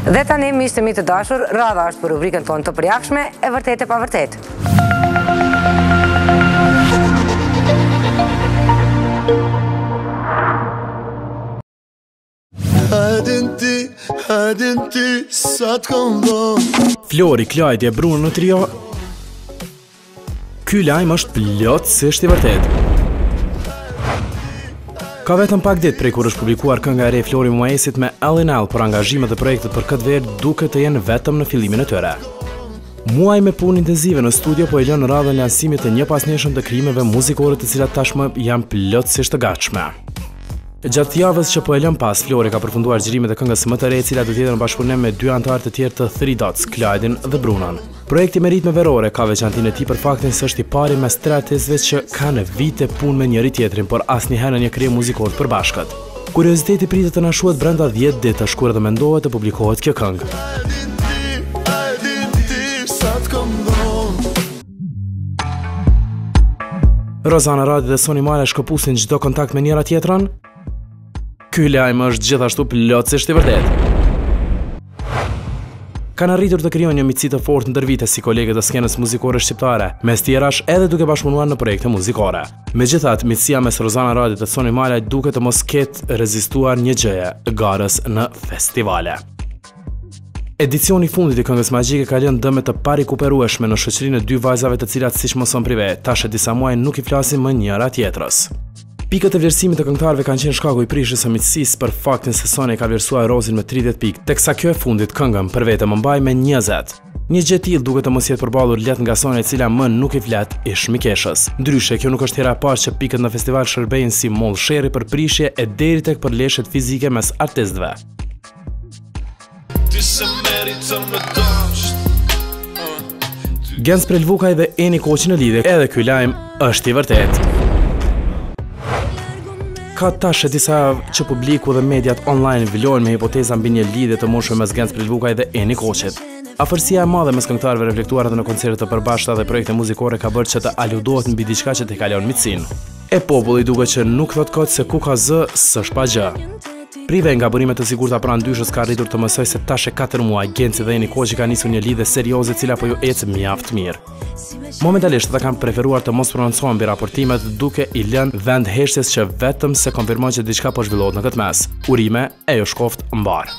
Dhe tani miqtë e mi të dashur, radha është për rubrikën tonë të përjashme, e vërtet e pa vërtet. Hajden ty, sa t'kom dhonë. Flori, Klajdi e Bruno në trio. Ky lajm është plotësisht i vërtet. Ka vetëm pak ditë prej kur është publikuar kënga e re Flori Muesit me LNL, por angazhimet dhe projektet për këtë verë duket të jenë vetëm në fillimin e tyre. Muaj me punë intensive në studio po e lënë në radhën lansimit të një pasnjëshëm të krijimeve muzikore të cilat tashmë janë plotësisht të gatshme. Gjatë javës që po e lën pas, Flori ka përfunduar zgjerimet e këngës më të re, e cila do të jetë në bashkëpunim me dy anëtarë të tjerë të Three Dots, Klajdin dhe Brunon. Projekti me ritme verore ka veçantinë e tij për faktin se është i pari mes tre artistëve që kanë vite punë me njëri tjetrin, por asnjëherë në një krijim muzikor të përbashkët. Kurioziteti pritet të na shuhet brenda 10 ditësh kur do mendohet të publikohet kjo këngë. Rozana Radi dhe Soni Mala shkëpusin çdo kontakt me njëra tjetrën? Ky lajm është gjithashtu plotësisht i vërtetë. Kanë arritur të krijojnë një miqësi të fortë ndër vite si kolegë të skenës muzikore shqiptare, mes tjerash edhe duke bashkëpunuar në projekte muzikore. Megjithatë, miqësia mes Rozana Radit dhe Soni Malaj duket të mos ketë rezistuar një gjëje, garës në festivale. Edicioni i fundit i këngës magjike ka lënë dëme të parikuperueshme në shoqërinë e dy vajzave të cilat siç mëson prive, tash e disa muaj nuk i flasin më njëra tjetrës. Pikët e vlerësimit të këngëtarëve kanë qenë shkaku i prishjes së miqësisë për faktin se Soni ka vlerësuar Rozin me 30 pikë, teksa kjo e fundit këngën për vete më mbaj me 20. Një gjë e tillë duket të mos jetë përballur lehtë nga Soni, e cila më nuk i flet ish mikeshës. Ndryshe, kjo nuk është hera e parë që pikët në festival shërbejnë si moll sherri për prishje e deri tek përleshjet fizike mes artistëve. Gens Prelvukaj dhe Eni Koqi në lidhje, edhe ky lajm është i vërtetë. Ka tash e disa që publiku dhe mediat online vlojnë me hipoteza mbi një lidhje të moshme mes Gens Prelvukaj dhe Eni Koqit. Afërsia e madhe mes këngëtarëve reflektuar edhe në koncerte të përbashkëta dhe projekte muzikore ka bërë që të aludohet mbi diçka që t'i kalon miqësinë. E populli duket që nuk thot kot se ku ka zë, s'është pa gjë. Prive nga burimet të sigurta pra ndyshës ka arritur të mësoj se tash e 4 muaj Genci dhe Eni Koqi ka nisur një lidhje serioze, cila po ju ecë mjaft mirë. Momentalisht ata kanë preferuar të mos prononcohen mbi raportimet, duke i lënë vend heshtjes që vetëm se konfirmon që diçka po zhvillohet në këtë mes. Urime e jo shkoft mbar.